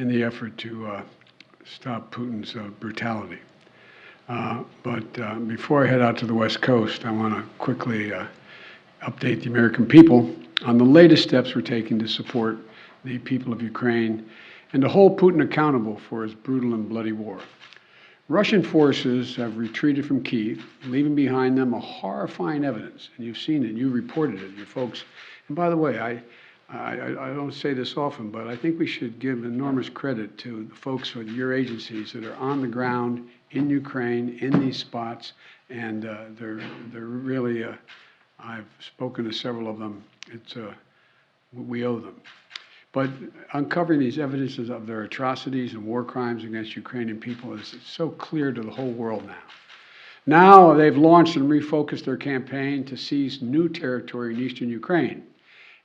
in the effort to stop Putin's brutality. But before I head out to the West Coast, I want to quickly update the American people on the latest steps we're taking to support the people of Ukraine and to hold Putin accountable for his brutal and bloody war. Russian forces have retreated from Kyiv, leaving behind them a horrifying evidence, and you've seen it, you reported it, your folks. And by the way, I don't say this often, but I think we should give enormous credit to the folks with your agencies that are on the ground in Ukraine, in these spots, and they're really, I've spoken to several of them, we owe them. But uncovering these evidences of their atrocities and war crimes against Ukrainian people is so clear to the whole world now. Now they've launched and refocused their campaign to seize new territory in eastern Ukraine.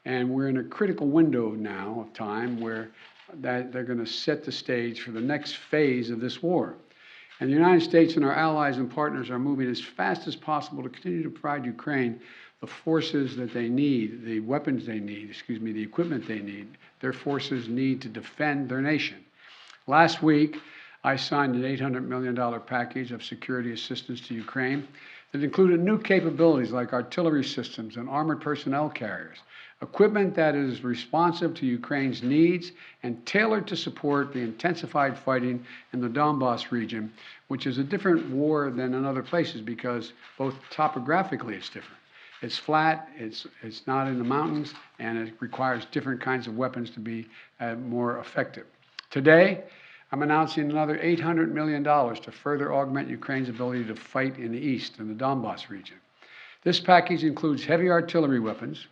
And we're in a critical window now of time where they're going to set the stage for the next phase of this war. And the United States and our allies and partners are moving as fast as possible to continue to provide Ukraine the forces that they need, the weapons they need, the equipment they need, their forces need to defend their nation. Last week, I signed an $800 million package of security assistance to Ukraine that included new capabilities like artillery systems and armored personnel carriers, equipment that is responsive to Ukraine's needs and tailored to support the intensified fighting in the Donbas region, which is a different war than in other places because both topographically it's different. It's flat, it's not in the mountains, and it requires different kinds of weapons to be more effective. Today, I'm announcing another $800 million to further augment Ukraine's ability to fight in the east, in the Donbas region. This package includes heavy artillery weapons,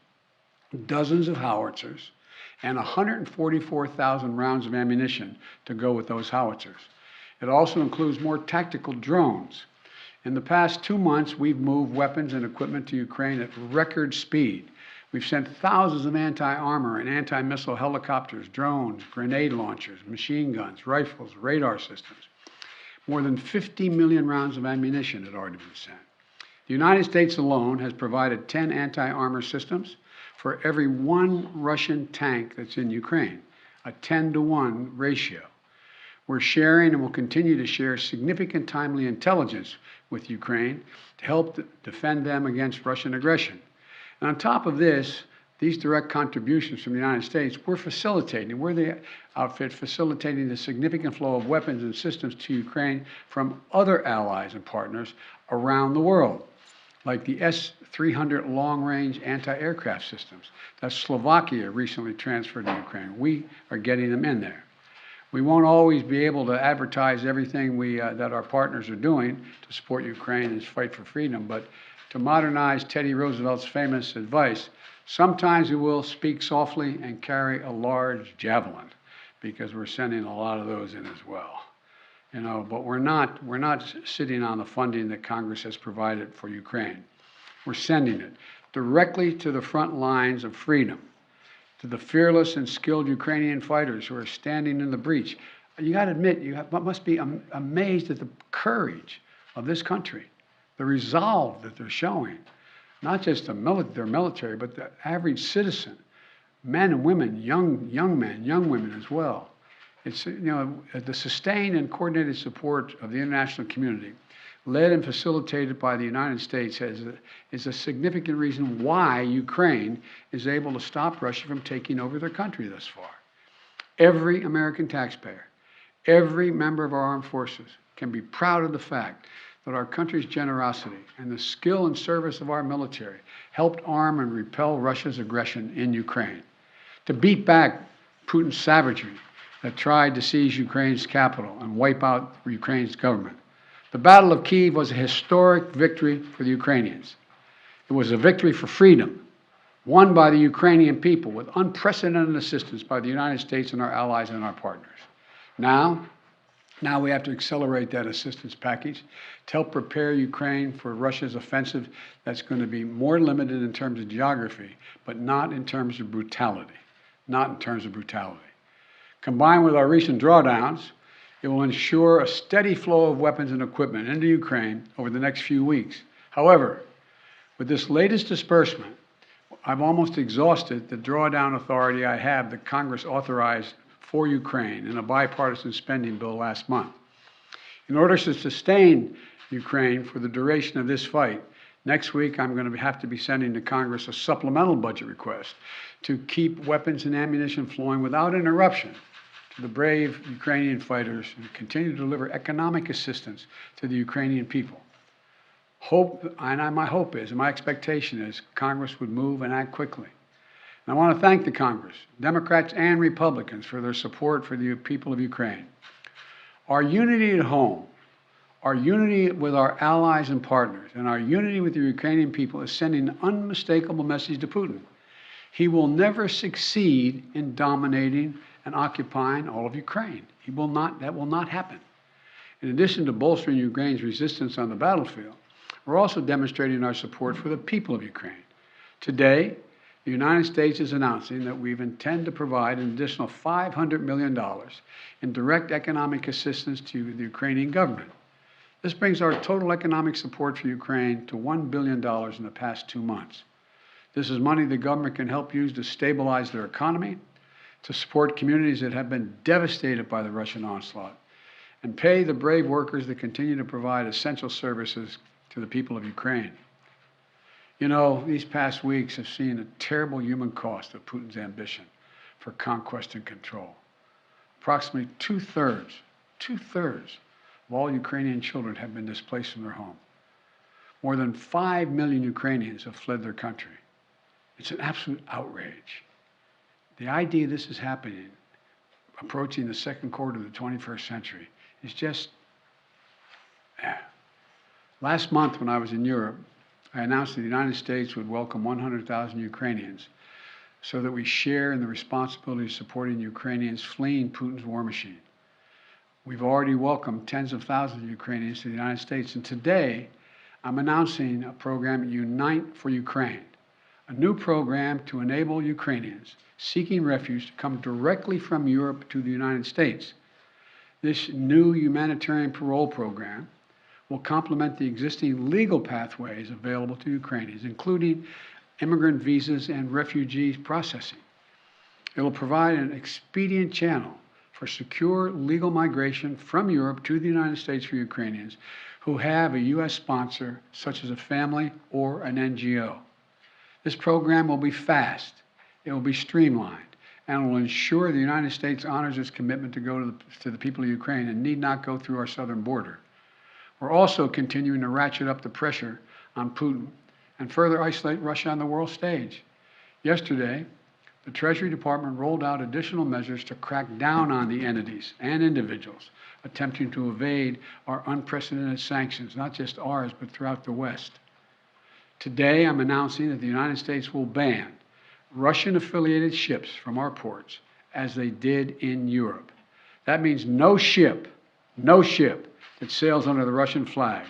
dozens of howitzers, and 144,000 rounds of ammunition to go with those howitzers. It also includes more tactical drones. In the past 2 months, we've moved weapons and equipment to Ukraine at record speed. We've sent thousands of anti-armor and anti-missile helicopters, drones, grenade launchers, machine guns, rifles, radar systems. More than 50 million rounds of ammunition had already been sent. The United States alone has provided 10 anti-armor systems for every 1 Russian tank that's in Ukraine, a 10-to-1 ratio. We're sharing and will continue to share significant timely intelligence with Ukraine to help defend them against Russian aggression. And on top of this, these direct contributions from the United States, we're the outfit facilitating the significant flow of weapons and systems to Ukraine from other allies and partners around the world, like the S-300 long-range anti-aircraft systems that Slovakia recently transferred to Ukraine. We are getting them in there. We won't always be able to advertise everything that our partners are doing to support Ukraine and fight for freedom, but to modernize Teddy Roosevelt's famous advice, sometimes we will speak softly and carry a large javelin, because we're sending a lot of those in as well. You know, but we're not sitting on the funding that Congress has provided for Ukraine. We're sending it directly to the front lines of freedom, to the fearless and skilled Ukrainian fighters who are standing in the breach. You got to admit, must be amazed at the courage of this country, the resolve that they're showing, not just their military, but the average citizen, men and women, young men, young women as well. It's, the sustained and coordinated support of the international community, led and facilitated by the United States, is a significant reason why Ukraine is able to stop Russia from taking over their country thus far. Every American taxpayer, every member of our armed forces can be proud of the fact that our country's generosity and the skill and service of our military helped arm and repel Russia's aggression in Ukraine, to beat back Putin's savagery that tried to seize Ukraine's capital and wipe out Ukraine's government. The Battle of Kyiv was a historic victory for the Ukrainians. It was a victory for freedom, won by the Ukrainian people with unprecedented assistance by the United States and our allies and our partners. Now we have to accelerate that assistance package to help prepare Ukraine for Russia's offensive that's going to be more limited in terms of geography, but not in terms of brutality. Not in terms of brutality. Combined with our recent drawdowns, it will ensure a steady flow of weapons and equipment into Ukraine over the next few weeks. However, with this latest disbursement, I've almost exhausted the drawdown authority I have that Congress authorized for Ukraine in a bipartisan spending bill last month. In order to sustain Ukraine for the duration of this fight, next week I'm going to have to be sending to Congress a supplemental budget request to keep weapons and ammunition flowing without interruption to the brave Ukrainian fighters and continue to deliver economic assistance to the Ukrainian people. My hope is, and my expectation is, Congress would move and act quickly. And I want to thank the Congress, Democrats and Republicans, for their support for the people of Ukraine. Our unity at home, our unity with our allies and partners, and our unity with the Ukrainian people is sending an unmistakable message to Putin. He will never succeed in dominating and occupying all of Ukraine. That will not happen. In addition to bolstering Ukraine's resistance on the battlefield, we're also demonstrating our support for the people of Ukraine. Today, the United States is announcing that we intend to provide an additional $500 million in direct economic assistance to the Ukrainian government. This brings our total economic support for Ukraine to $1 billion in the past 2 months. This is money the government can help use to stabilize their economy, to support communities that have been devastated by the Russian onslaught, and pay the brave workers that continue to provide essential services to the people of Ukraine. You know, these past weeks have seen a terrible human cost of Putin's ambition for conquest and control. Approximately two-thirds of all Ukrainian children have been displaced from their home. More than 5 million Ukrainians have fled their country. It's an absolute outrage. The idea this is happening, approaching the second quarter of the 21st century, is just, Last month when I was in Europe, I announced that the United States would welcome 100,000 Ukrainians so that we share in the responsibility of supporting Ukrainians fleeing Putin's war machine. We've already welcomed tens of thousands of Ukrainians to the United States, and today I'm announcing a program, Unite for Ukraine, a new program to enable Ukrainians seeking refuge to come directly from Europe to the United States. This new humanitarian parole program will complement the existing legal pathways available to Ukrainians, including immigrant visas and refugees processing. It will provide an expedient channel for secure legal migration from Europe to the United States for Ukrainians who have a U.S. sponsor, such as a family or an NGO. This program will be fast, it will be streamlined, and will ensure the United States honors its commitment to go to the people of Ukraine and need not go through our southern border. We're also continuing to ratchet up the pressure on Putin and further isolate Russia on the world stage. Yesterday, the Treasury Department rolled out additional measures to crack down on the entities and individuals attempting to evade our unprecedented sanctions, not just ours, but throughout the West. Today, I'm announcing that the United States will ban Russian-affiliated ships from our ports, as they did in Europe. That means no ship that sails under the Russian flag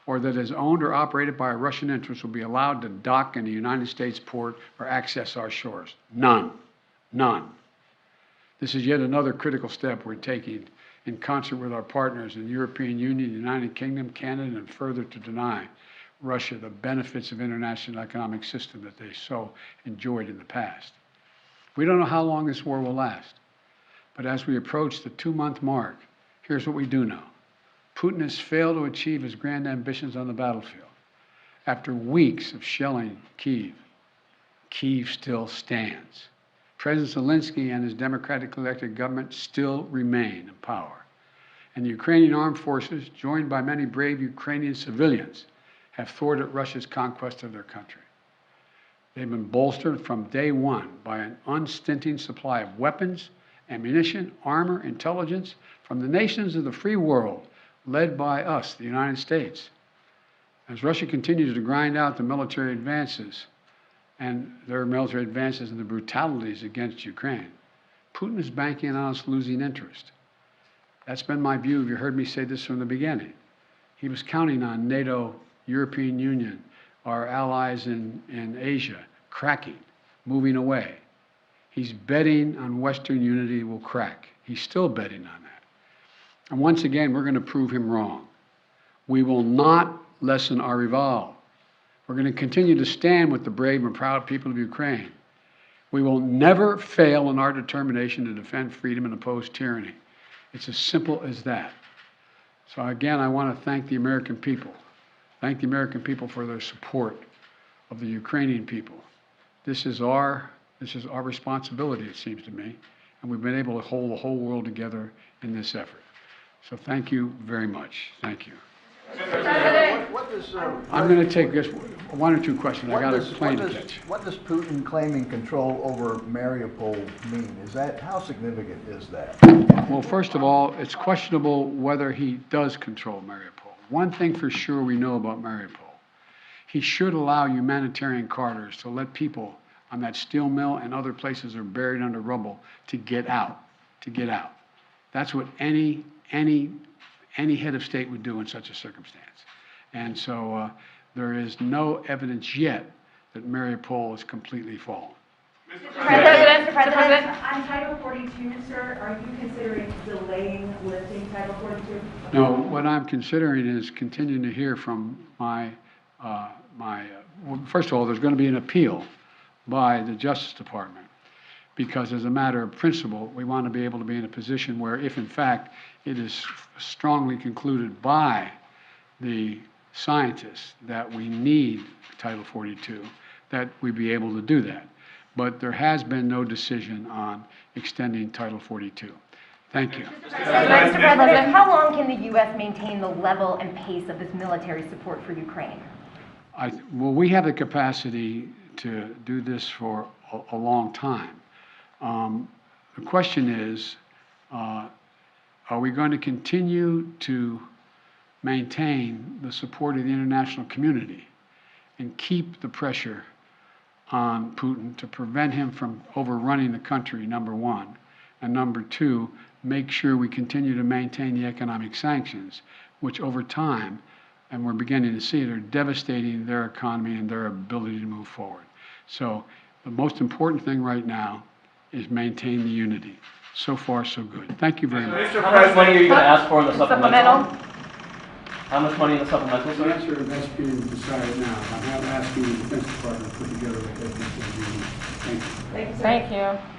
or that is owned or operated by a Russian interest will be allowed to dock in a United States port or access our shores. None. This is yet another critical step we're taking in concert with our partners in the European Union, the United Kingdom, Canada, and further to deny Russia the benefits of international economic system that they so enjoyed in the past. We don't know how long this war will last, but as we approach the 2-month mark, here's what we do know. Putin has failed to achieve his grand ambitions on the battlefield. After weeks of shelling Kyiv, Kyiv still stands. President Zelensky and his democratically elected government still remain in power. And the Ukrainian armed forces, joined by many brave Ukrainian civilians, have thwarted Russia's conquest of their country. They've been bolstered from day one by an unstinting supply of weapons, ammunition, armor, intelligence from the nations of the free world, led by us, the United States. As Russia continues to grind out the military advances and the brutalities against Ukraine, Putin is banking on us losing interest. That's been my view. You heard me say this from the beginning. He was counting on NATO, European Union, our allies in Asia, cracking, moving away. He's betting on Western unity will crack. He's still betting on that. And once again, we're going to prove him wrong. We will not lessen our resolve. We're going to continue to stand with the brave and proud people of Ukraine. We will never fail in our determination to defend freedom and oppose tyranny. It's as simple as that. So again, I want to thank the American people. Thank the American people for their support of the Ukrainian people. This is our responsibility, it seems to me, and we've been able to hold the whole world together in this effort. So thank you very much. Thank you. I'm going to take just one or two questions. I got a plane to catch. What does Putin claiming control over Mariupol mean? How significant is that? Well, first of all, it's questionable whether he does control Mariupol. One thing for sure we know about Mariupol, he should allow humanitarian corridors to let people on that steel mill and other places that are buried under rubble to get out, That's what any head of state would do in such a circumstance. And so there is no evidence yet that Mariupol is completely fallen. Mr. President. On Title 42, sir, are you considering delaying lifting Title 42? No, what I'm considering is continuing to hear from well, first of all, there's going to be an appeal by the Justice Department, because as a matter of principle, we want to be able to be in a position where if in fact it is strongly concluded by the scientists that we need Title 42, that we be able to do that. But there has been no decision on extending Title 42. Thank you. Mr. President, how long can the U.S. maintain the level and pace of this military support for Ukraine? Well, we have the capacity to do this for a long time. The question is, are we going to continue to maintain the support of the international community and keep the pressure on Putin to prevent him from overrunning the country, number one, and number two, make sure we continue to maintain the economic sanctions, which over time, and we're beginning to see it, are devastating their economy and their ability to move forward. So the most important thing right now is maintain the unity. So far, so good. Thank you very much. How much money are you going to ask for in the supplemental? Supplemental? How much money in the supplemental, The sir? answer that's being decided now. I'm asking the Defense Department to put together a head. Thank you. Thank you.